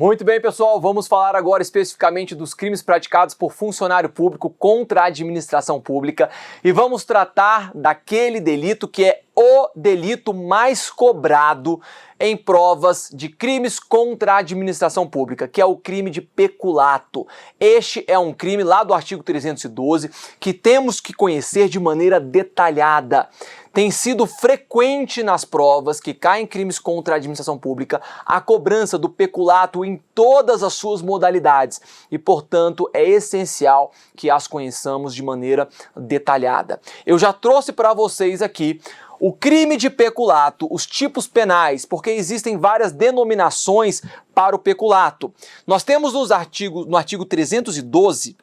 Muito bem, pessoal, vamos falar agora especificamente dos crimes praticados por funcionário público contra a administração pública e vamos tratar daquele delito que é o delito mais cobrado em provas de crimes contra a administração pública, que é o crime de peculato. Este é um crime lá do artigo 312 que temos que conhecer de maneira detalhada. Tem sido frequente nas provas que caem crimes contra a administração pública a cobrança do peculato em todas as suas modalidades e, portanto, é essencial que as conheçamos de maneira detalhada. Eu já trouxe para vocês aqui o crime de peculato, os tipos penais, porque existem várias denominações para o peculato. Nós temos no artigo 312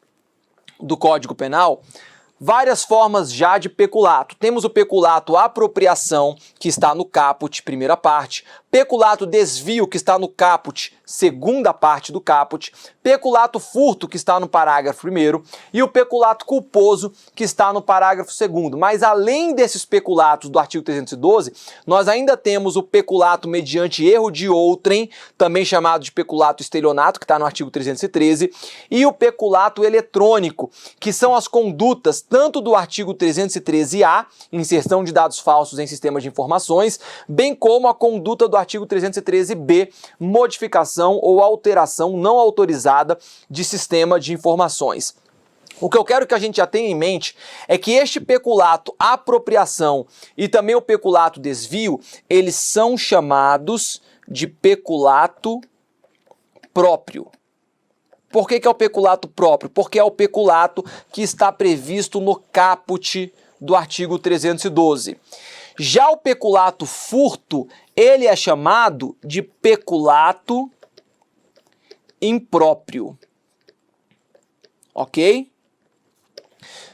do Código Penal várias formas já de peculato. Temos o peculato apropriação, que está no caput, primeira parte, peculato desvio, que está no caput, segunda parte do caput, peculato furto, que está no parágrafo 1º, e o peculato culposo, que está no parágrafo 2º. Mas além desses peculatos do artigo 312, nós ainda temos o peculato mediante erro de outrem, também chamado de peculato estelionato, que está no artigo 313, e o peculato eletrônico, que são as condutas tanto do artigo 313-A, inserção de dados falsos em sistemas de informações, bem como a conduta do artigo 313-B, modificação ou alteração não autorizada de sistema de informações. O que eu quero que a gente já tenha em mente é que este peculato apropriação e também o peculato desvio, eles são chamados de peculato próprio. Por que é o peculato próprio? Porque é o peculato que está previsto no caput do artigo 312. Já o peculato furto, ele é chamado de peculato impróprio. Ok?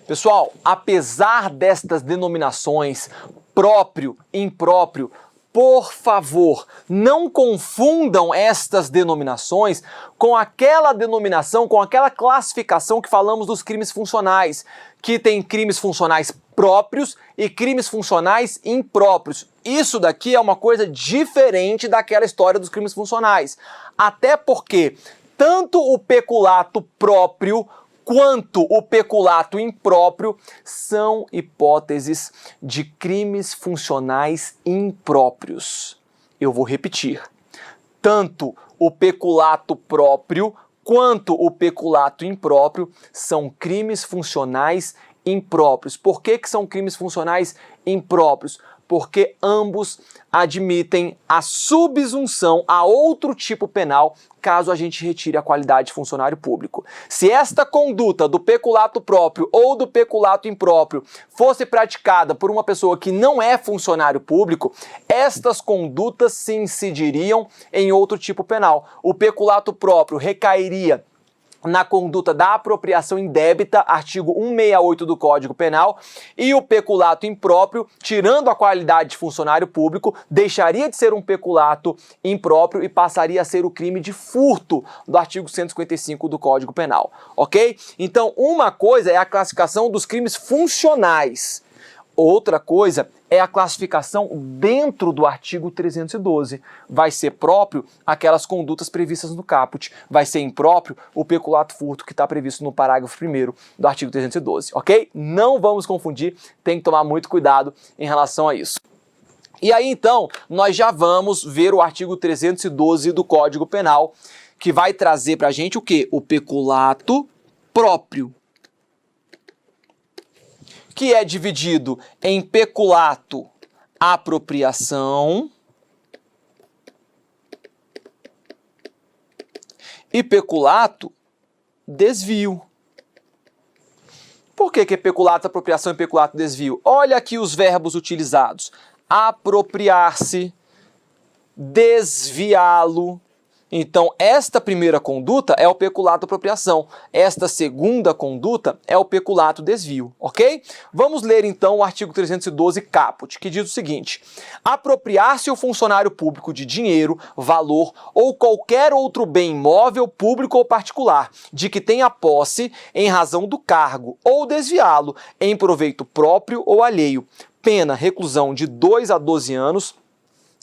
Pessoal, apesar destas denominações próprio, impróprio, por favor, não confundam estas denominações com aquela denominação, com aquela classificação que falamos dos crimes funcionais, que tem crimes funcionais próprios e crimes funcionais impróprios. Isso daqui é uma coisa diferente daquela história dos crimes funcionais. Até porque tanto o peculato próprio quanto o peculato impróprio são hipóteses de crimes funcionais impróprios. Eu vou repetir. Tanto o peculato próprio quanto o peculato impróprio são crimes funcionais impróprios. Por que são crimes funcionais impróprios? Porque ambos admitem a subsunção a outro tipo penal caso a gente retire a qualidade de funcionário público. Se esta conduta do peculato próprio ou do peculato impróprio fosse praticada por uma pessoa que não é funcionário público, estas condutas se incidiriam em outro tipo penal. O peculato próprio recairia na conduta da apropriação indébita, artigo 168 do Código Penal, e o peculato impróprio, tirando a qualidade de funcionário público, deixaria de ser um peculato impróprio e passaria a ser o crime de furto do artigo 155 do Código Penal, ok? Então, uma coisa é a classificação dos crimes funcionais, outra coisa é a classificação dentro do artigo 312. Vai ser próprio aquelas condutas previstas no caput. Vai ser impróprio o peculato furto que está previsto no parágrafo 1º do artigo 312, ok? Não vamos confundir, tem que tomar muito cuidado em relação a isso. E aí, então, nós já vamos ver o artigo 312 do Código Penal, que vai trazer para a gente o quê? O peculato próprio, que é dividido em peculato apropriação e peculato desvio. Por que é peculato apropriação e peculato desvio? Olha aqui os verbos utilizados: apropriar-se, desviá-lo. Então, esta primeira conduta é o peculato apropriação. Esta segunda conduta é o peculato desvio, ok? Vamos ler então o artigo 312 caput, que diz o seguinte: apropriar-se o funcionário público de dinheiro, valor ou qualquer outro bem imóvel, público ou particular, de que tenha posse em razão do cargo, ou desviá-lo em proveito próprio ou alheio. Pena, reclusão de 2 a 12 anos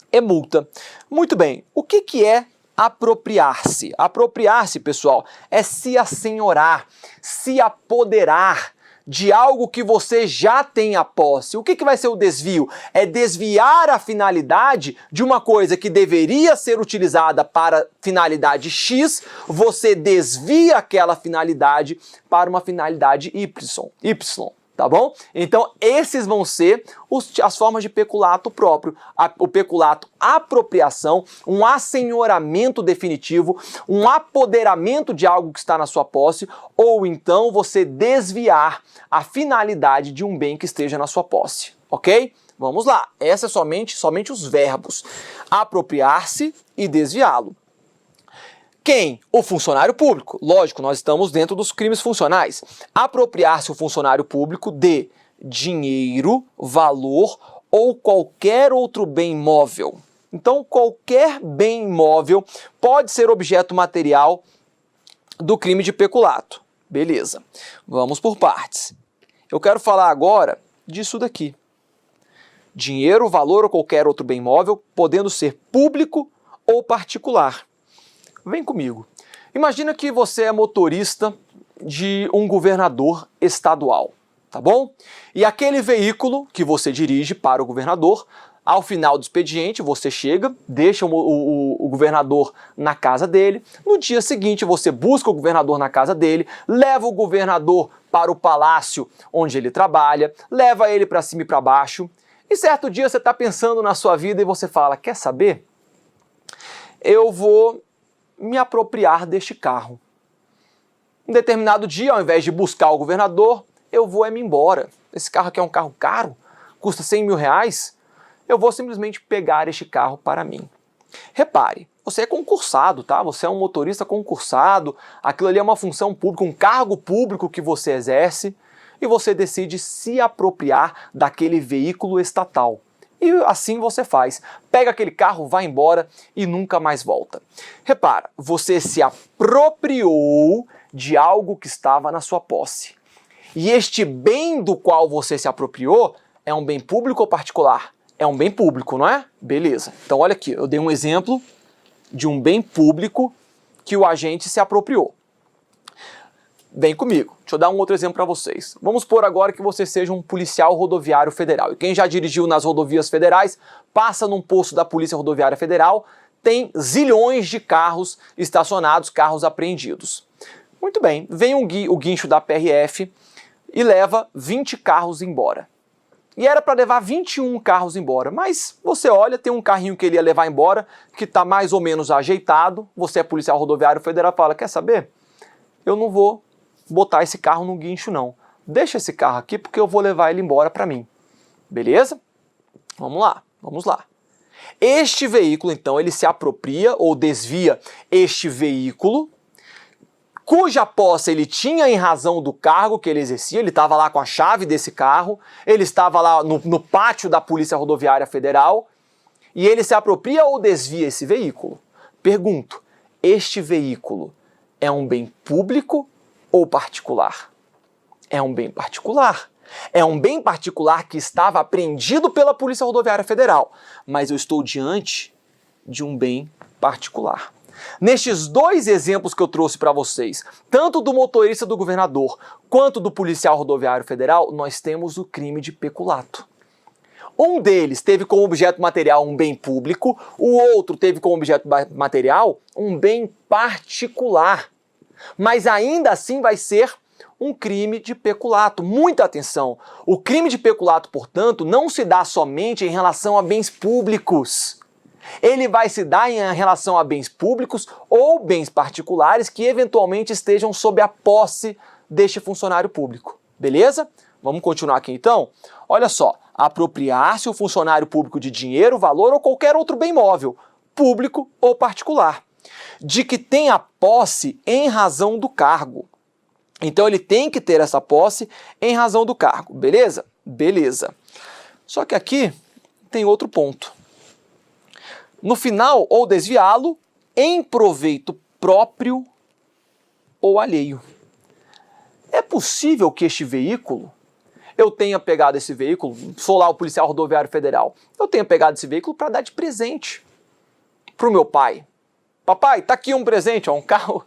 e multa. Muito bem, o que é Apropriar-se. Apropriar-se, pessoal, é se assenhorar, se apoderar de algo que você já tem a posse. O que vai ser o desvio? É desviar a finalidade de uma coisa que deveria ser utilizada para finalidade X, você desvia aquela finalidade para uma finalidade Y. Tá bom? Então, esses vão ser as formas de peculato próprio. O peculato apropriação, um assenhoramento definitivo, um apoderamento de algo que está na sua posse, ou então você desviar a finalidade de um bem que esteja na sua posse. Ok? Vamos lá. Essa é somente os verbos. Apropriar-se e desviá-lo. Quem? O funcionário público. Lógico, nós estamos dentro dos crimes funcionais. Apropriar-se o funcionário público de dinheiro, valor ou qualquer outro bem móvel. Então, qualquer bem móvel pode ser objeto material do crime de peculato. Beleza. Vamos por partes. Eu quero falar agora disso daqui. Dinheiro, valor ou qualquer outro bem móvel, podendo ser público ou particular. Vem comigo. Imagina que você é motorista de um governador estadual, tá bom? E aquele veículo que você dirige para o governador, ao final do expediente você chega, deixa o governador na casa dele, no dia seguinte você busca o governador na casa dele, leva o governador para o palácio onde ele trabalha, leva ele para cima e para baixo, e certo dia você está pensando na sua vida e você fala, quer saber? Eu vou me apropriar deste carro. Um determinado dia, ao invés de buscar o governador, eu vou me embora. Esse carro aqui é um carro caro, custa 100 mil reais, eu vou simplesmente pegar este carro para mim. Repare, você é concursado, tá? Você é um motorista concursado, aquilo ali é uma função pública, um cargo público que você exerce, e você decide se apropriar daquele veículo estatal. E assim você faz. Pega aquele carro, vai embora e nunca mais volta. Repara, você se apropriou de algo que estava na sua posse. E este bem do qual você se apropriou é um bem público ou particular? É um bem público, não é? Beleza. Então olha aqui, eu dei um exemplo de um bem público que o agente se apropriou. Vem comigo, deixa eu dar um outro exemplo para vocês. Vamos supor agora que você seja um policial rodoviário federal. E quem já dirigiu nas rodovias federais, passa num posto da Polícia Rodoviária Federal, tem zilhões de carros estacionados, carros apreendidos. Muito bem, vem o guincho da PRF e leva 20 carros embora. E era para levar 21 carros embora, mas você olha, tem um carrinho que ele ia levar embora, que está mais ou menos ajeitado, você é policial rodoviário federal, fala, quer saber? Eu não vou botar esse carro no guincho não. Deixa esse carro aqui porque eu vou levar ele embora para mim. Beleza? Vamos lá, vamos lá. Este veículo, então, ele se apropria ou desvia este veículo, cuja posse ele tinha em razão do cargo que ele exercia, ele estava lá com a chave desse carro, ele estava lá no pátio da Polícia Rodoviária Federal, e ele se apropria ou desvia esse veículo? Pergunto, este veículo é um bem público ou particular? É um bem particular. É um bem particular que estava apreendido pela Polícia Rodoviária Federal, mas eu estou diante de um bem particular. Nestes dois exemplos que eu trouxe para vocês, tanto do motorista do governador quanto do policial rodoviário federal, nós temos o crime de peculato. Um deles teve como objeto material um bem público, o outro teve como objeto material um bem particular. Mas ainda assim vai ser um crime de peculato. Muita atenção! O crime de peculato, portanto, não se dá somente em relação a bens públicos. Ele vai se dar em relação a bens públicos ou bens particulares que eventualmente estejam sob a posse deste funcionário público. Beleza? Vamos continuar aqui então? Olha só, apropriar-se o funcionário público de dinheiro, valor ou qualquer outro bem móvel, público ou particular, de que tem a posse em razão do cargo. Então ele tem que ter essa posse em razão do cargo, beleza? Beleza. Só que aqui tem outro ponto. No final, ou desviá-lo em proveito próprio ou alheio. É possível que este veículo, eu tenha pegado esse veículo, sou lá o policial rodoviário federal, eu tenha pegado esse veículo para dar de presente para o meu pai, Papai, tá aqui um presente, ó, um carro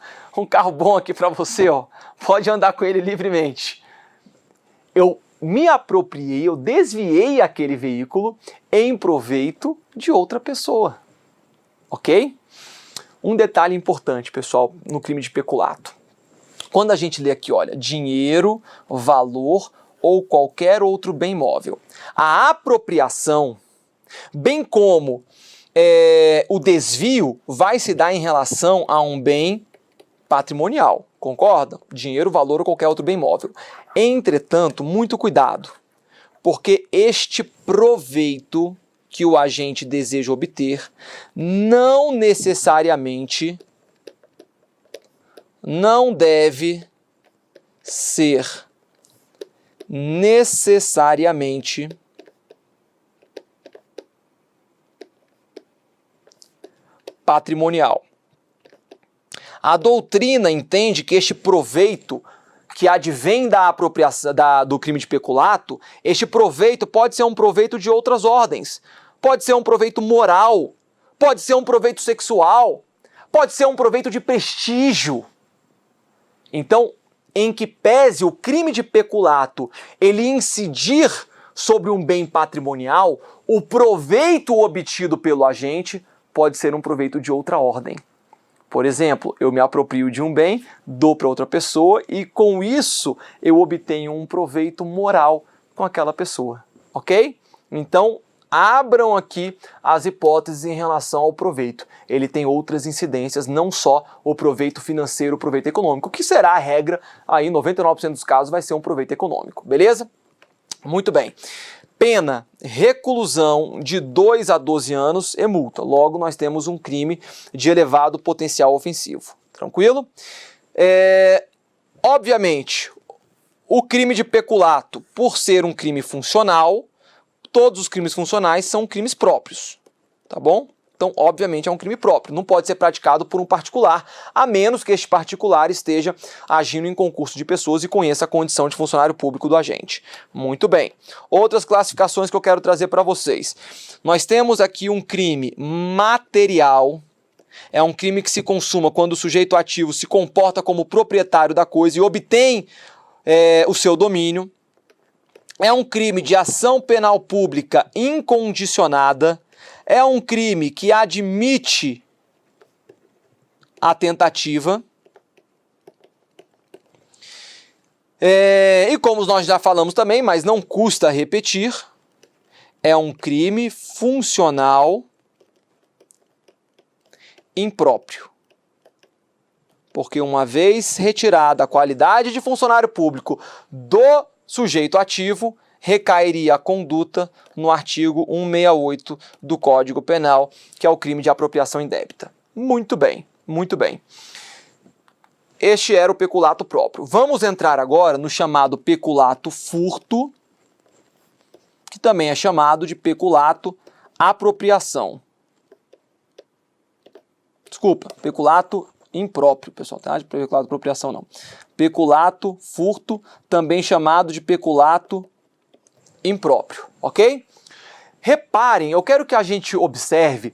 bom aqui para você, ó. Pode andar com ele livremente. Eu me apropriei, eu desviei aquele veículo em proveito de outra pessoa. Ok? Um detalhe importante, pessoal, no crime de peculato. Quando a gente lê aqui, olha, dinheiro, valor ou qualquer outro bem móvel, a apropriação, bem como o desvio, vai se dar em relação a um bem patrimonial, concorda? Dinheiro, valor ou qualquer outro bem móvel. Entretanto, muito cuidado, porque este proveito que o agente deseja obter não necessariamente não deve ser necessariamente patrimonial. A doutrina entende que este proveito que advém da apropriação do crime de peculato, este proveito pode ser um proveito de outras ordens. Pode ser um proveito moral, pode ser um proveito sexual, pode ser um proveito de prestígio. Então, em que pese o crime de peculato ele incidir sobre um bem patrimonial, o proveito obtido pelo agente pode ser um proveito de outra ordem. Por exemplo, eu me aproprio de um bem, dou para outra pessoa e com isso eu obtenho um proveito moral com aquela pessoa, ok? Então, abram aqui as hipóteses em relação ao proveito. Ele tem outras incidências, não só o proveito financeiro, o proveito econômico, que será a regra, aí 99% dos casos vai ser um proveito econômico, beleza? Muito bem. Pena, reclusão de 2 a 12 anos e multa. Logo, nós temos um crime de elevado potencial ofensivo. Tranquilo? Obviamente, o crime de peculato, por ser um crime funcional, todos os crimes funcionais são crimes próprios, tá bom? Então, obviamente, é um crime próprio, não pode ser praticado por um particular, a menos que este particular esteja agindo em concurso de pessoas e conheça a condição de funcionário público do agente. Muito bem. Outras classificações que eu quero trazer para vocês. Nós temos aqui um crime material, é um crime que se consuma quando o sujeito ativo se comporta como proprietário da coisa e obtém o seu domínio. É um crime de ação penal pública incondicionada. É um crime que admite a tentativa. E como nós já falamos também, mas não custa repetir, é um crime funcional impróprio. Porque uma vez retirada a qualidade de funcionário público do sujeito ativo, recairia a conduta no artigo 168 do Código Penal, que é o crime de apropriação indébita. Muito bem, muito bem. Este era o peculato próprio. Vamos entrar agora no chamado peculato furto, que também é chamado de peculato apropriação. Desculpa, peculato impróprio, pessoal, tá? De peculato apropriação não. Peculato furto, também chamado de peculato impróprio, ok? Reparem, eu quero que a gente observe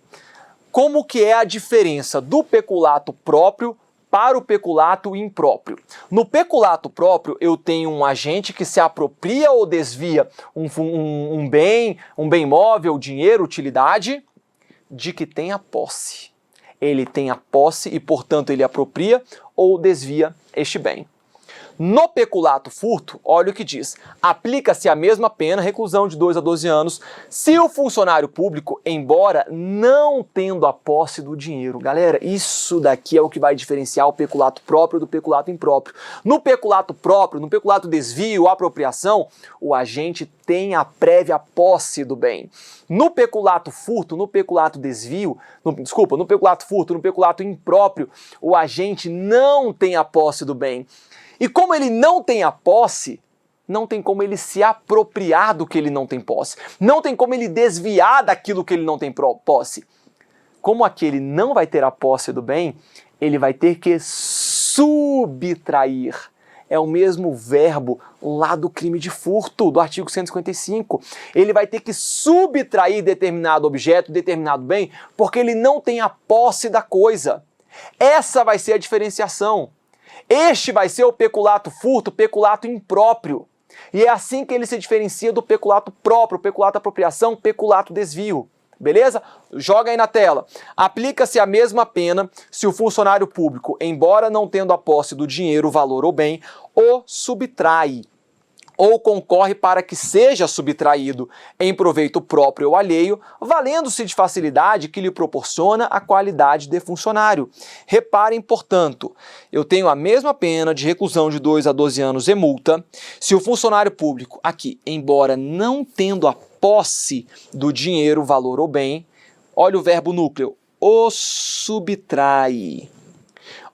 como que é a diferença do peculato próprio para o peculato impróprio. No peculato próprio, eu tenho um agente que se apropria ou desvia um bem móvel, dinheiro, utilidade, de que tem a posse. Ele tem a posse e, portanto, ele apropria ou desvia este bem. No peculato furto, olha o que diz, aplica-se a mesma pena, reclusão de 2 a 12 anos, se o funcionário público, embora não tendo a posse do dinheiro. Galera, isso daqui é o que vai diferenciar o peculato próprio do peculato impróprio. No peculato próprio, no peculato desvio, apropriação, o agente tem a prévia posse do bem. No peculato furto, no peculato desvio, no peculato furto, no peculato impróprio, o agente não tem a posse do bem. E como ele não tem a posse, não tem como ele se apropriar do que ele não tem posse. Não tem como ele desviar daquilo que ele não tem posse. Como aquele não vai ter a posse do bem, ele vai ter que subtrair. É o mesmo verbo lá do crime de furto, do artigo 155. Ele vai ter que subtrair determinado objeto, determinado bem, porque ele não tem a posse da coisa. Essa vai ser a diferenciação. Este vai ser o peculato furto, o peculato impróprio. E é assim que ele se diferencia do peculato próprio, peculato apropriação, peculato desvio. Beleza? Joga aí na tela. Aplica-se a mesma pena se o funcionário público, embora não tendo a posse do dinheiro, valor ou bem, o subtrai ou concorre para que seja subtraído em proveito próprio ou alheio, valendo-se de facilidade que lhe proporciona a qualidade de funcionário. Reparem, portanto, eu tenho a mesma pena de reclusão de 2 a 12 anos e multa se o funcionário público, aqui, embora não tendo a posse do dinheiro, valor ou bem, olha o verbo núcleo, o subtrai,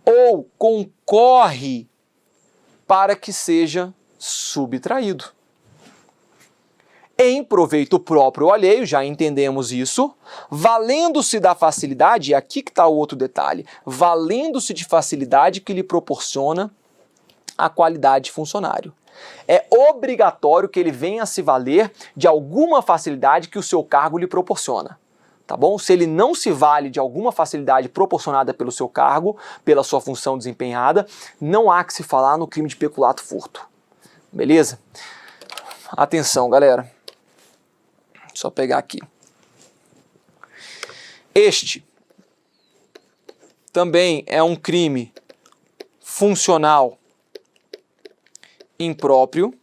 ou concorre para que seja subtraído. Em proveito próprio ou alheio, já entendemos isso, valendo-se da facilidade, e aqui que está o outro detalhe, valendo-se de facilidade que lhe proporciona a qualidade de funcionário. É obrigatório que ele venha a se valer de alguma facilidade que o seu cargo lhe proporciona. Tá bom? Se ele não se vale de alguma facilidade proporcionada pelo seu cargo, pela sua função desempenhada, não há que se falar no crime de peculato furto. Beleza? Atenção, galera. Só pegar aqui. Este também é um crime funcional impróprio.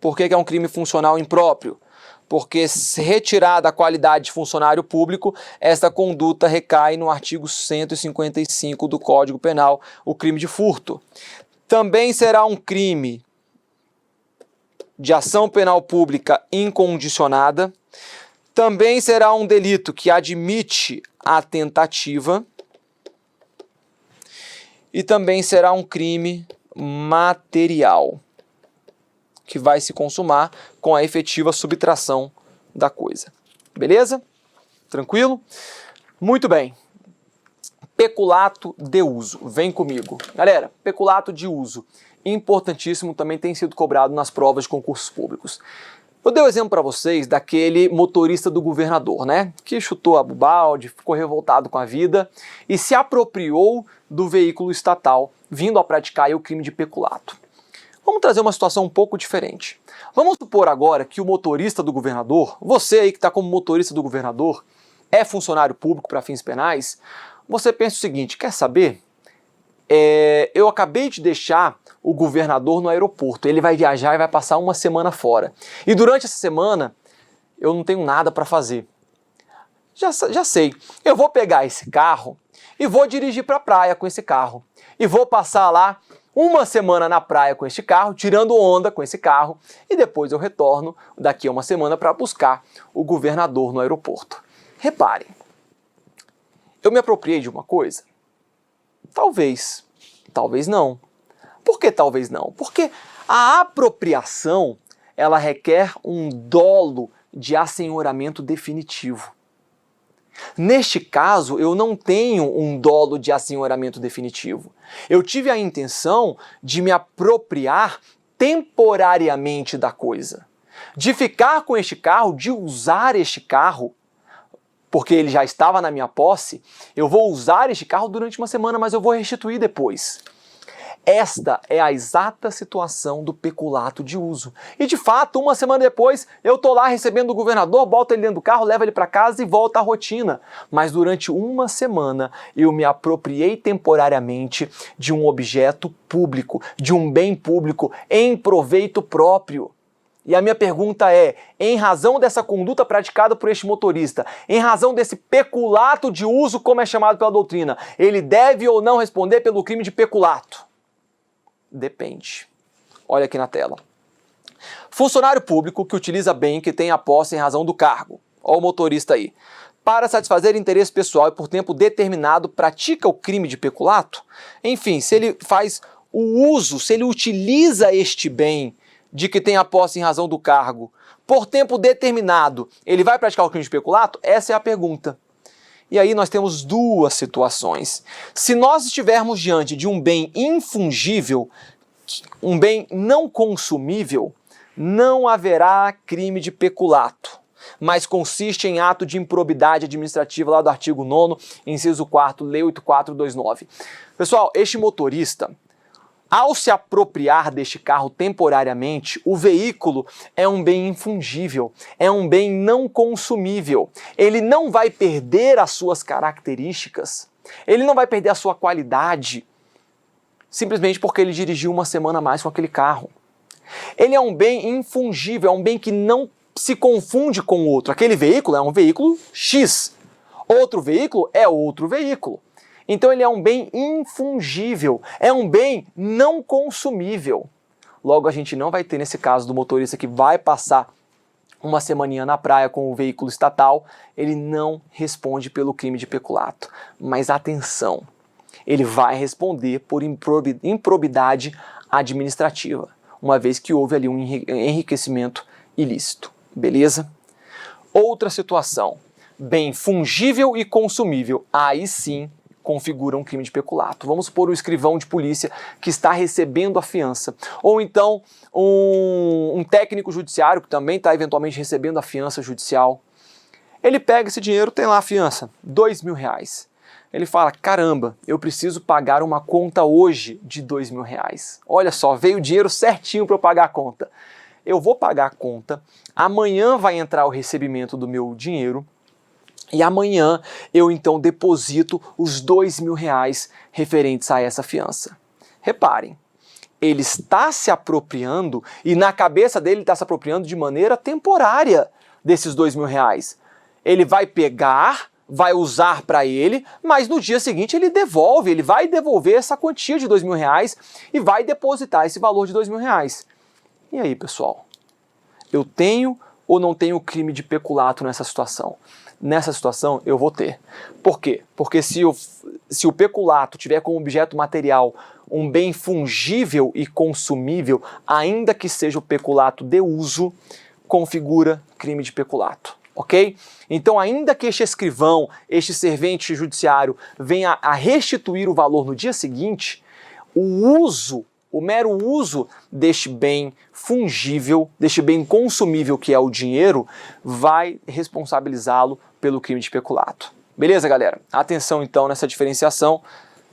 Por que é um crime funcional impróprio? Porque, se retirada a qualidade de funcionário público, esta conduta recai no artigo 155 do Código Penal, o crime de furto. Também será um crime de ação penal pública incondicionada. Também será um delito que admite a tentativa. E também será um crime material, que vai se consumar com a efetiva subtração da coisa. Beleza? Tranquilo? Muito bem. Peculato de uso. Vem comigo. Galera, peculato de uso, importantíssimo, também tem sido cobrado nas provas de concursos públicos. Eu dei o exemplo para vocês daquele motorista do governador, né? Que chutou a balde, ficou revoltado com a vida e se apropriou do veículo estatal, vindo a praticar aí o crime de peculato. Vamos trazer uma situação um pouco diferente. Vamos supor agora que o motorista do governador, você aí que está como motorista do governador, é funcionário público para fins penais, você pensa o seguinte, quer saber? Eu acabei de deixar o governador no aeroporto, ele vai viajar e vai passar uma semana fora. E durante essa semana eu não tenho nada para fazer. Já sei, eu vou pegar esse carro e vou dirigir para a praia com esse carro. E vou passar lá uma semana na praia com este carro, tirando onda com esse carro, e depois eu retorno daqui a uma semana para buscar o governador no aeroporto. Reparem, eu me apropriei de uma coisa? Talvez, talvez não. Por que talvez não? Porque a apropriação, ela requer um dolo de assenhoramento definitivo. Neste caso, eu não tenho um dolo de assenhoramento definitivo. Eu tive a intenção de me apropriar temporariamente da coisa, de ficar com este carro, de usar este carro, porque ele já estava na minha posse, eu vou usar este carro durante uma semana, mas eu vou restituir depois. Esta é a exata situação do peculato de uso. E de fato, uma semana depois, eu estou lá recebendo o governador, boto ele dentro do carro, levo ele para casa e volta à rotina. Mas durante uma semana, eu me apropriei temporariamente de um objeto público, de um bem público, em proveito próprio. E a minha pergunta é, em razão dessa conduta praticada por este motorista, em razão desse peculato de uso, como é chamado pela doutrina, ele deve ou não responder pelo crime de peculato? Depende. Olha aqui na tela. Funcionário público que utiliza bem que tem a posse em razão do cargo. Olha o motorista aí. Para satisfazer interesse pessoal e por tempo determinado pratica o crime de peculato? Enfim, se ele faz o uso, se ele utiliza este bem de que tem a posse em razão do cargo por tempo determinado, ele vai praticar o crime de peculato? Essa é a pergunta. E aí nós temos duas situações. Se nós estivermos diante de um bem infungível, um bem não consumível, não haverá crime de peculato. mas consiste em ato de improbidade administrativa lá do artigo 9º, inciso 4º, Lei 8429. Pessoal, este motorista, ao se apropriar deste carro temporariamente, o veículo é um bem infungível, é um bem não consumível. Ele não vai perder as suas características, ele não vai perder a sua qualidade, simplesmente porque ele dirigiu uma semana a mais com aquele carro. Ele é um bem infungível, é um bem que não se confunde com o outro. Aquele veículo é um veículo X, outro veículo é outro veículo. Então ele é um bem infungível, é um bem não consumível. Logo, a gente não vai ter, nesse caso do motorista que vai passar uma semaninha na praia com o veículo estatal, ele não responde pelo crime de peculato. Mas atenção, ele vai responder por improbidade administrativa, uma vez que houve ali um enriquecimento ilícito, beleza? Outra situação, bem fungível e consumível, aí sim configura um crime de peculato. Vamos supor o escrivão de polícia que está recebendo a fiança, ou então um técnico judiciário que também está eventualmente recebendo a fiança judicial. Ele pega esse dinheiro, tem lá a fiança, R$2.000. Ele fala, caramba, eu preciso pagar uma conta hoje de R$2.000. Olha só, veio o dinheiro certinho para eu pagar a conta. Eu vou pagar a conta, amanhã vai entrar o recebimento do meu dinheiro, e amanhã eu então deposito os R$2.000 referentes a essa fiança. Reparem, ele está se apropriando e na cabeça dele está se apropriando de maneira temporária desses R$2.000. Ele vai pegar, vai usar para ele, mas no dia seguinte ele devolve, ele vai devolver essa quantia de R$2.000 e vai depositar esse valor de R$2.000. E aí, pessoal? Eu tenho ou não tenho crime de peculato nessa situação? Nessa situação eu vou ter. Por quê? Porque se o peculato tiver como objeto material um bem fungível e consumível, ainda que seja o peculato de uso, configura crime de peculato, ok? Então, ainda que este escrivão, este servente judiciário venha a restituir o valor no dia seguinte, o mero uso deste bem fungível, deste bem consumível que é o dinheiro, vai responsabilizá-lo pelo crime de peculato. Beleza, galera? Atenção então nessa diferenciação,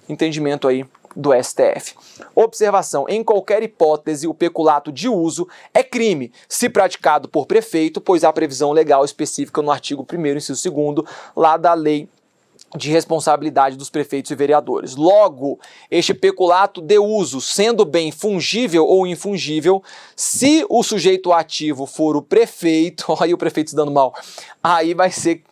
entendimento aí do STF. Observação, em qualquer hipótese, o peculato de uso é crime, se praticado por prefeito, pois há previsão legal específica no artigo 1º, inciso 2º, lá da Lei de responsabilidade dos prefeitos e vereadores. Logo, este peculato de uso, sendo bem fungível ou infungível, se o sujeito ativo for o prefeito, olha aí o prefeito se dando mal, aí vai ser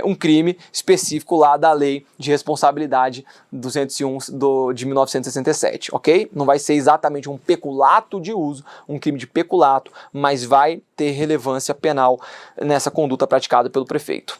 um crime específico lá da Lei de Responsabilidade 201 de 1967, ok? Não vai ser exatamente um peculato de uso, um crime de peculato, mas vai ter relevância penal nessa conduta praticada pelo prefeito.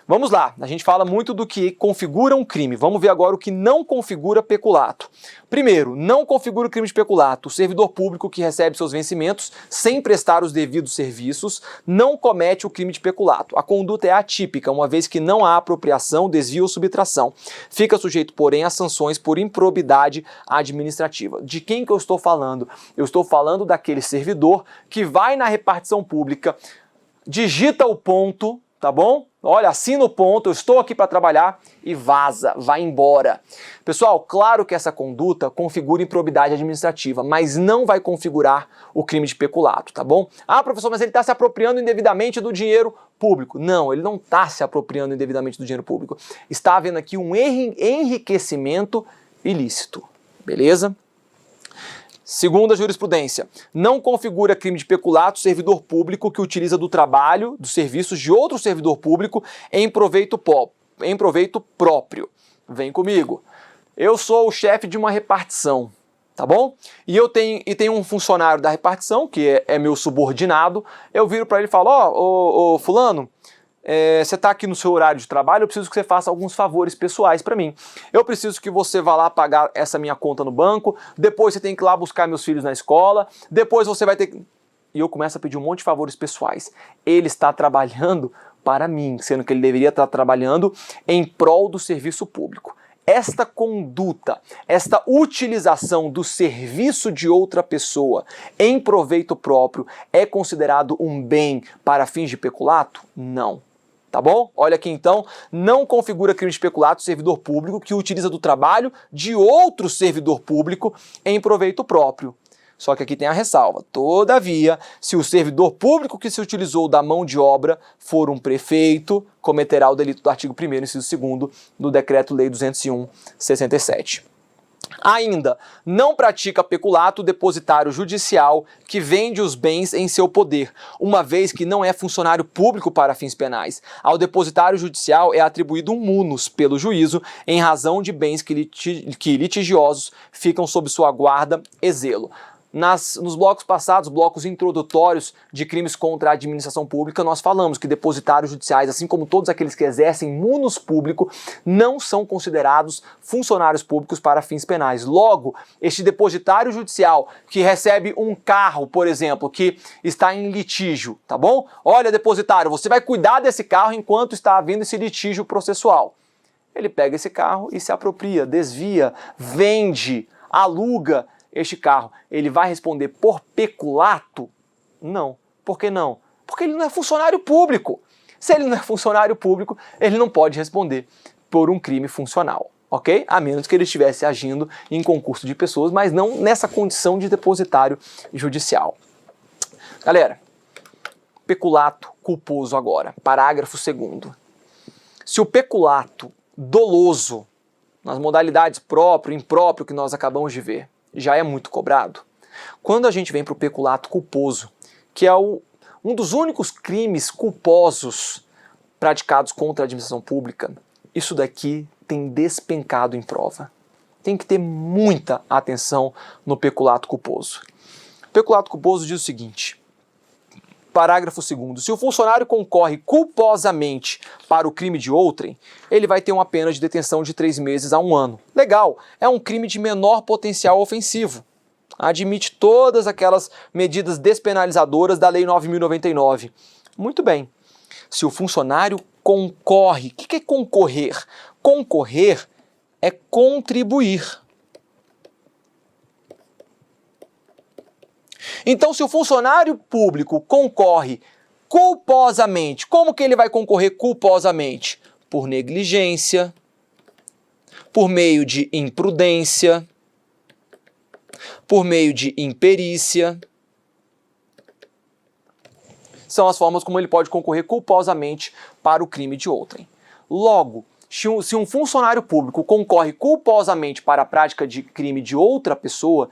Vamos lá, a gente fala muito do que configura um crime, vamos ver agora o que não configura peculato. Primeiro, não configura o crime de peculato. O servidor público que recebe seus vencimentos sem prestar os devidos serviços não comete o crime de peculato. A conduta é atípica, uma vez que não há apropriação, desvio ou subtração. Fica sujeito, porém, a sanções por improbidade administrativa. De quem que eu estou falando? Eu estou falando daquele servidor que vai na repartição pública, digita o ponto, tá bom? Olha, assina o ponto, eu estou aqui para trabalhar e vaza, vai embora. Pessoal, claro que essa conduta configura improbidade administrativa, mas não vai configurar o crime de peculato, tá bom? Ah, professor, mas ele está se apropriando indevidamente do dinheiro público. Não, ele não está se apropriando indevidamente do dinheiro público. Está havendo aqui um enriquecimento ilícito, beleza? Segundo a jurisprudência, não configura crime de peculato servidor público que utiliza do trabalho, dos serviços de outro servidor público em proveito próprio. Vem comigo. Eu sou o chefe de uma repartição, tá bom? E eu tenho um funcionário da repartição, que é meu subordinado, eu viro para ele e falo, ó, fulano, você está aqui no seu horário de trabalho, eu preciso que você faça alguns favores pessoais para mim. Eu preciso que você vá lá pagar essa minha conta no banco, depois você tem que ir lá buscar meus filhos na escola, depois você vai ter que... E eu começo a pedir um monte de favores pessoais. Ele está trabalhando para mim, sendo que ele deveria estar trabalhando em prol do serviço público. esta conduta, esta utilização do serviço de outra pessoa em proveito próprio é considerado um bem para fins de peculato? Não. Tá bom? Olha aqui então, não configura crime de peculato servidor público que utiliza do trabalho de outro servidor público em proveito próprio. Só que aqui tem a ressalva. Todavia, se o servidor público que se utilizou da mão de obra for um prefeito, cometerá o delito do artigo 1º, inciso 2º do Decreto-Lei 201/67. Ainda, não pratica peculato o depositário judicial que vende os bens em seu poder, uma vez que não é funcionário público para fins penais. Ao depositário judicial é atribuído um munus pelo juízo em razão de bens que litigiosos ficam sob sua guarda e zelo. Nos blocos passados, blocos introdutórios de crimes contra a administração pública, nós falamos que depositários judiciais, assim como todos aqueles que exercem munus público, não são considerados funcionários públicos para fins penais. Logo, este depositário judicial que recebe um carro, por exemplo, que está em litígio, tá bom? Olha, depositário, você vai cuidar desse carro enquanto está havendo esse litígio processual. Ele pega esse carro e se apropria, desvia, vende, aluga este carro. Ele vai responder por peculato? Não. Por que não? Porque ele não é funcionário público. Se ele não é funcionário público, ele não pode responder por um crime funcional, ok? A menos que ele estivesse agindo em concurso de pessoas, mas não nessa condição de depositário judicial. Galera, peculato culposo agora, parágrafo 2º. Se o peculato doloso, nas modalidades próprio e impróprio que nós acabamos de ver, já é muito cobrado, quando a gente vem para o peculato culposo, que é um dos únicos crimes culposos praticados contra a administração pública, isso daqui tem despencado em prova. Tem que ter muita atenção no peculato culposo. O peculato culposo diz o seguinte, parágrafo 2º, se o funcionário concorre culposamente para o crime de outrem, ele vai ter uma pena de detenção de 3 meses a 1 ano. Legal, é um crime de menor potencial ofensivo. Admite todas aquelas medidas despenalizadoras da Lei 9.099. Muito bem. Se o funcionário concorre, o que é concorrer? Concorrer é contribuir. Então, se o funcionário público concorre culposamente, como que ele vai concorrer culposamente? Por negligência, por meio de imprudência, por meio de imperícia. São as formas como ele pode concorrer culposamente para o crime de outrem. Logo, se um funcionário público concorre culposamente para a prática de crime de outra pessoa,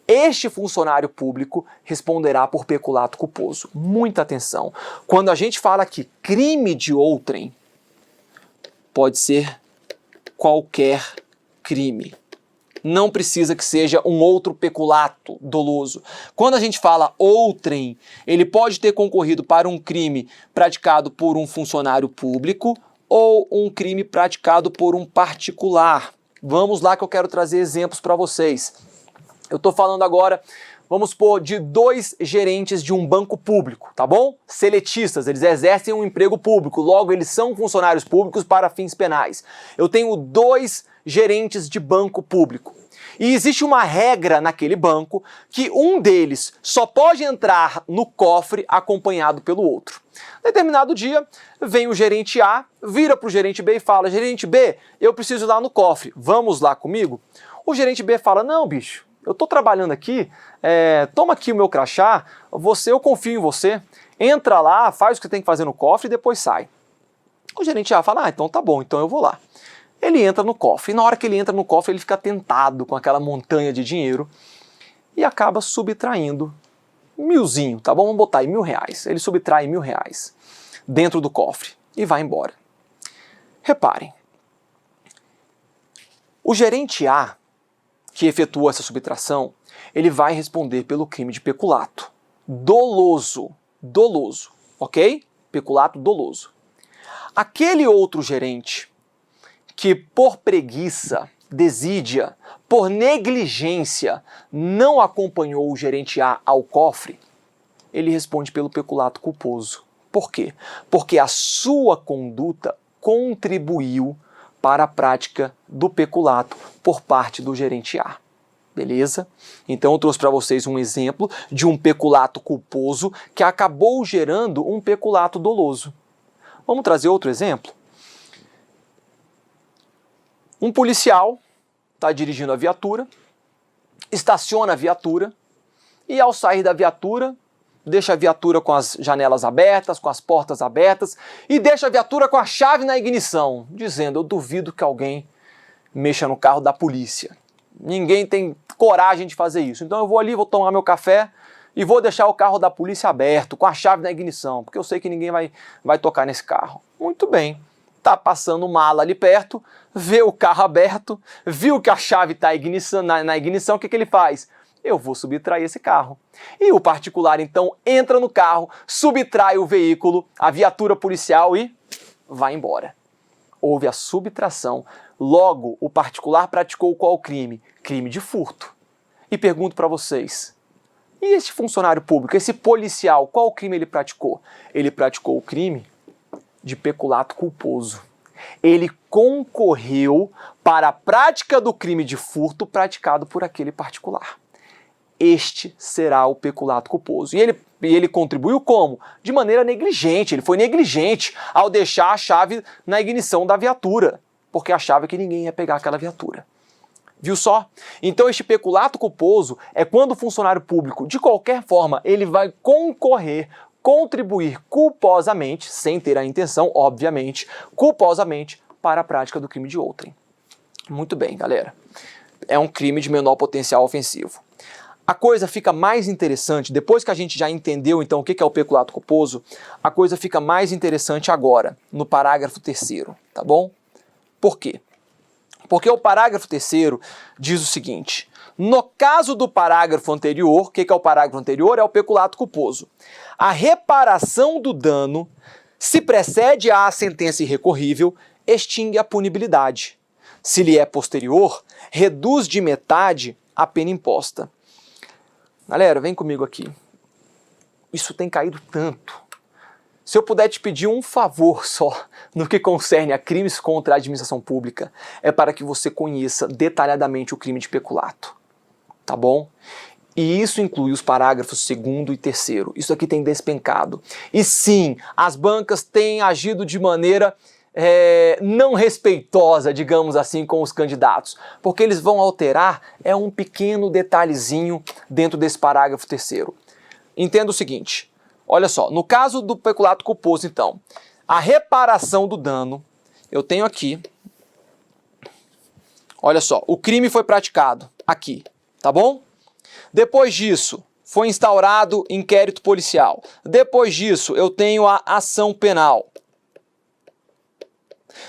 este funcionário público responderá por peculato culposo. Muita atenção. Quando a gente fala aqui crime de outrem, pode ser qualquer crime. Não precisa que seja um outro peculato doloso. Quando a gente fala outrem, ele pode ter concorrido para um crime praticado por um funcionário público ou um crime praticado por um particular. Vamos lá que eu quero trazer exemplos para vocês. Eu estou falando agora, vamos supor, de 2 gerentes de um banco público, tá bom? Seletistas, eles exercem um emprego público, logo eles são funcionários públicos para fins penais. Eu tenho 2 gerentes de banco público. E existe uma regra naquele banco que um deles só pode entrar no cofre acompanhado pelo outro. Determinado dia, vem o gerente A, vira para o gerente B e fala, gerente B, eu preciso ir lá no cofre, vamos lá comigo? O gerente B fala, não bicho, eu estou trabalhando aqui, toma aqui o meu crachá, eu confio em você, entra lá, faz o que você tem que fazer no cofre e depois sai. O gerente A fala, então tá bom, então eu vou lá. Ele entra no cofre, e na hora que ele entra no cofre, ele fica tentado com aquela montanha de dinheiro e acaba subtraindo 1.000zinho, tá bom? Vamos botar aí R$1.000. Ele subtrai R$1.000 dentro do cofre e vai embora. Reparem, o gerente A, que efetuou essa subtração, ele vai responder pelo crime de peculato doloso, ok? Peculato doloso. Aquele outro gerente que por preguiça, desídia, por negligência, não acompanhou o gerente A ao cofre, ele responde pelo peculato culposo. Por quê? Porque a sua conduta contribuiu para a prática do peculato por parte do gerente A. Beleza? Então eu trouxe para vocês um exemplo de um peculato culposo que acabou gerando um peculato doloso. Vamos trazer outro exemplo? Um policial está dirigindo a viatura, estaciona a viatura e ao sair da viatura, deixa a viatura com as janelas abertas, com as portas abertas e deixa a viatura com a chave na ignição, dizendo: eu duvido que alguém mexa no carro da polícia. Ninguém tem coragem de fazer isso. Então eu vou ali, vou tomar meu café e vou deixar o carro da polícia aberto, com a chave na ignição, porque eu sei que ninguém vai tocar nesse carro. Muito bem. Tá passando uma mala ali perto, vê o carro aberto, viu que a chave está na ignição, o que ele faz? Eu vou subtrair esse carro. E o particular então entra no carro, subtrai o veículo, a viatura policial e vai embora. Houve a subtração. Logo, o particular praticou qual crime? Crime de furto. E pergunto para vocês, e esse funcionário público, esse policial, qual crime ele praticou? Ele praticou o crime de peculato culposo. Ele concorreu para a prática do crime de furto praticado por aquele particular. Este será o peculato culposo. E ele contribuiu como? De maneira negligente. Ele foi negligente ao deixar a chave na ignição da viatura, porque achava que ninguém ia pegar aquela viatura. Viu só? Então este peculato culposo é quando o funcionário público, de qualquer forma, ele vai contribuir culposamente, sem ter a intenção, obviamente, culposamente, para a prática do crime de outrem. Muito bem, galera. É um crime de menor potencial ofensivo. A coisa fica mais interessante, depois que a gente já entendeu então o que é o peculato culposo, a coisa fica mais interessante agora, no parágrafo 3º, tá bom? Por quê? Porque o parágrafo 3º diz o seguinte: no caso do parágrafo anterior, o que é o parágrafo anterior? É o peculato culposo. A reparação do dano, se precede à sentença irrecorrível, extingue a punibilidade. Se lhe é posterior, reduz de metade a pena imposta. Galera, vem comigo aqui. Isso tem caído tanto. Se eu puder te pedir um favor só no que concerne a crimes contra a administração pública, é para que você conheça detalhadamente o crime de peculato. Tá bom? E isso inclui os parágrafos 2º e 3º. Isso aqui tem despencado. E sim, as bancas têm agido de maneira não respeitosa, digamos assim, com os candidatos, porque eles vão alterar um pequeno detalhezinho dentro desse parágrafo 3º. Entenda o seguinte, olha só, no caso do peculato culposo, então, a reparação do dano, eu tenho aqui, olha só, o crime foi praticado aqui, tá bom? Depois disso, foi instaurado inquérito policial. Depois disso, eu tenho a ação penal.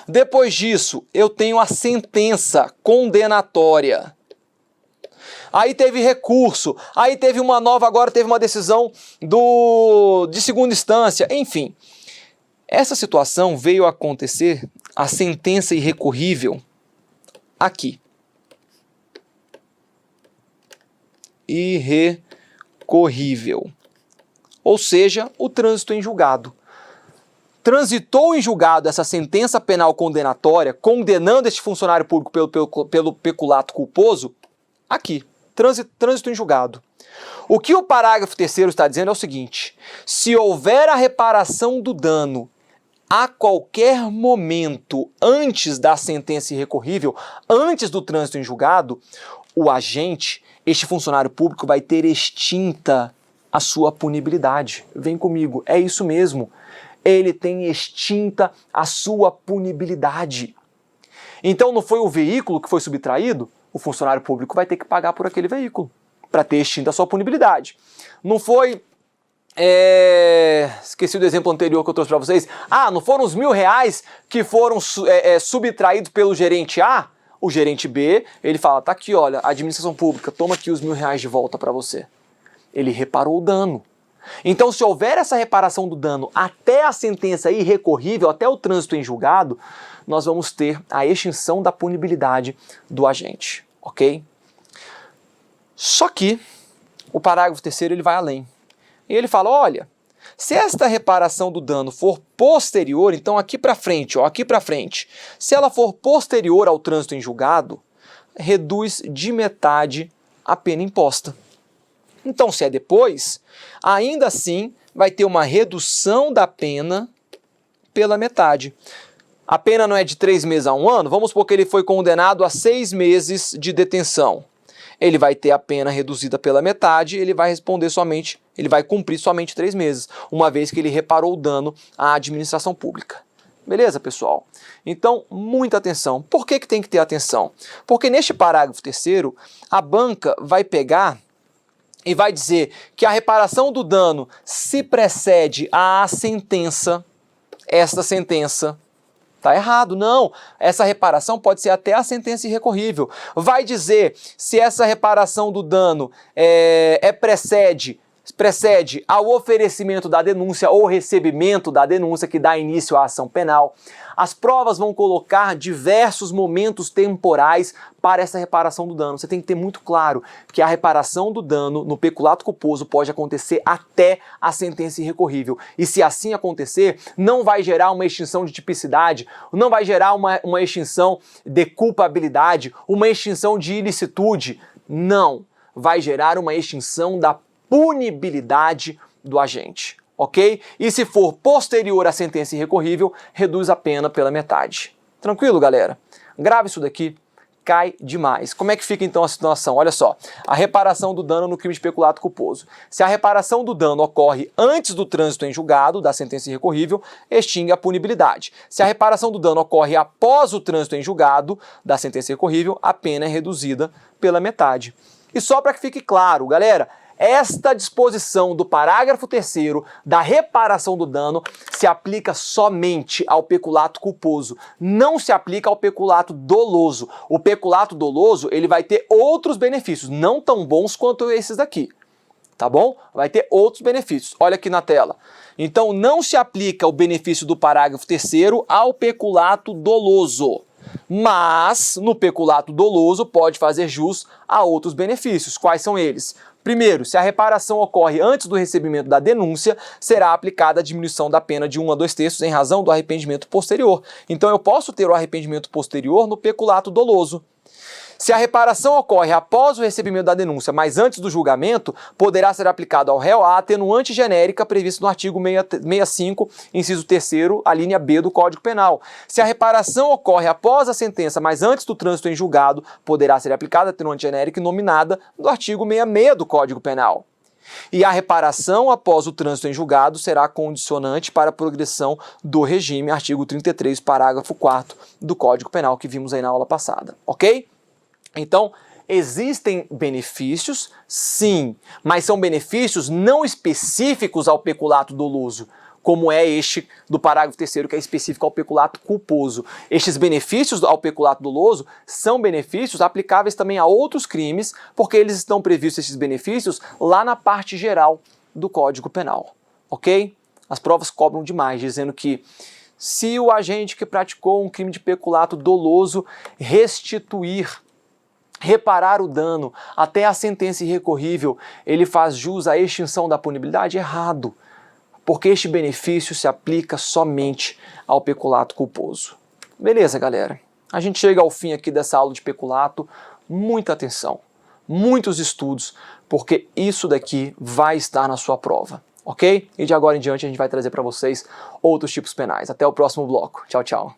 Depois disso, eu tenho a sentença condenatória. Aí teve recurso, aí teve uma nova, agora teve uma decisão de segunda instância, enfim. Essa situação veio a acontecer, a sentença irrecorrível, aqui. Irrecorrível. Ou seja, o trânsito em julgado. Transitou em julgado essa sentença penal condenatória, condenando este funcionário público pelo peculato culposo, aqui, trânsito em julgado. O que o parágrafo 3º está dizendo é o seguinte: se houver a reparação do dano a qualquer momento antes da sentença irrecorrível, antes do trânsito em julgado, o agente, este funcionário público, vai ter extinta a sua punibilidade. Vem comigo, é isso mesmo. Ele tem extinta a sua punibilidade. Então não foi o veículo que foi subtraído? O funcionário público vai ter que pagar por aquele veículo, para ter extinta a sua punibilidade. Não foi... esqueci do exemplo anterior que eu trouxe para vocês. Não foram os R$1.000 que foram subtraídos pelo gerente A? O gerente B, ele fala, tá aqui, olha, administração pública, toma aqui os R$1.000 de volta para você. Ele reparou o dano. Então, se houver essa reparação do dano até a sentença irrecorrível, até o trânsito em julgado, nós vamos ter a extinção da punibilidade do agente, ok? Só que o parágrafo 3º ele vai além. E ele fala, olha, Se esta reparação do dano for posterior, então aqui para frente, ó, aqui para frente, se ela for posterior ao trânsito em julgado, reduz de metade a pena imposta. Então, se é depois, ainda assim vai ter uma redução da pena pela metade. A pena não é de 3 meses a 1 ano? Vamos supor que ele foi condenado a 6 meses de detenção. Ele vai ter a pena reduzida pela metade, ele vai cumprir somente 3 meses, uma vez que ele reparou o dano à administração pública. Beleza, pessoal? Então, muita atenção. Por que tem que ter atenção? Porque neste parágrafo 3º, a banca vai pegar e vai dizer que a reparação do dano se precede à sentença. Esta sentença tá errado, não. Essa reparação pode ser até a sentença irrecorrível. Vai dizer se essa reparação do dano precede ao oferecimento da denúncia ou recebimento da denúncia que dá início à ação penal. As provas vão colocar diversos momentos temporais para essa reparação do dano. Você tem que ter muito claro que a reparação do dano no peculato culposo pode acontecer até a sentença irrecorrível. E se assim acontecer, não vai gerar uma extinção de tipicidade, não vai gerar uma extinção de culpabilidade, uma extinção de ilicitude. Não. Vai gerar uma extinção da punibilidade do agente. Ok? E se for posterior à sentença irrecorrível, reduz a pena pela metade. Tranquilo, galera? Grave isso daqui, cai demais. Como é que fica então a situação? Olha só, a reparação do dano no crime de peculato culposo. Se a reparação do dano ocorre antes do trânsito em julgado, da sentença irrecorrível, extingue a punibilidade. Se a reparação do dano ocorre após o trânsito em julgado, da sentença irrecorrível, a pena é reduzida pela metade. E só para que fique claro, galera, esta disposição do parágrafo 3º da reparação do dano se aplica somente ao peculato culposo, não se aplica ao peculato doloso. O peculato doloso, ele vai ter outros benefícios, não tão bons quanto esses daqui, tá bom? Vai ter outros benefícios, olha aqui na tela. Então não se aplica o benefício do parágrafo 3º ao peculato doloso. Mas, no peculato doloso, pode fazer jus a outros benefícios. Quais são eles? Primeiro, se a reparação ocorre antes do recebimento da denúncia, será aplicada a diminuição da pena de 1 a 2 terços em razão do arrependimento posterior. Então eu posso ter o arrependimento posterior no peculato doloso. Se a reparação ocorre após o recebimento da denúncia, mas antes do julgamento, poderá ser aplicado ao réu a atenuante genérica prevista no artigo 65, inciso 3º, a linha B do Código Penal. Se a reparação ocorre após a sentença, mas antes do trânsito em julgado, poderá ser aplicada a atenuante genérica nominada do artigo 66 do Código Penal. E a reparação após o trânsito em julgado será condicionante para a progressão do regime, artigo 33, parágrafo 4º do Código Penal, que vimos aí na aula passada, ok? Então, existem benefícios, sim, mas são benefícios não específicos ao peculato doloso, como é este do parágrafo 3º, que é específico ao peculato culposo. Estes benefícios ao peculato doloso são benefícios aplicáveis também a outros crimes, porque eles estão previstos, esses benefícios, lá na parte geral do Código Penal, ok? As provas cobram demais, dizendo que se o agente que praticou um crime de peculato doloso reparar o dano até a sentença irrecorrível, ele faz jus à extinção da punibilidade? Errado, porque este benefício se aplica somente ao peculato culposo. Beleza, galera? A gente chega ao fim aqui dessa aula de peculato. Muita atenção, muitos estudos, porque isso daqui vai estar na sua prova, ok? E de agora em diante a gente vai trazer para vocês outros tipos penais. Até o próximo bloco. Tchau, tchau.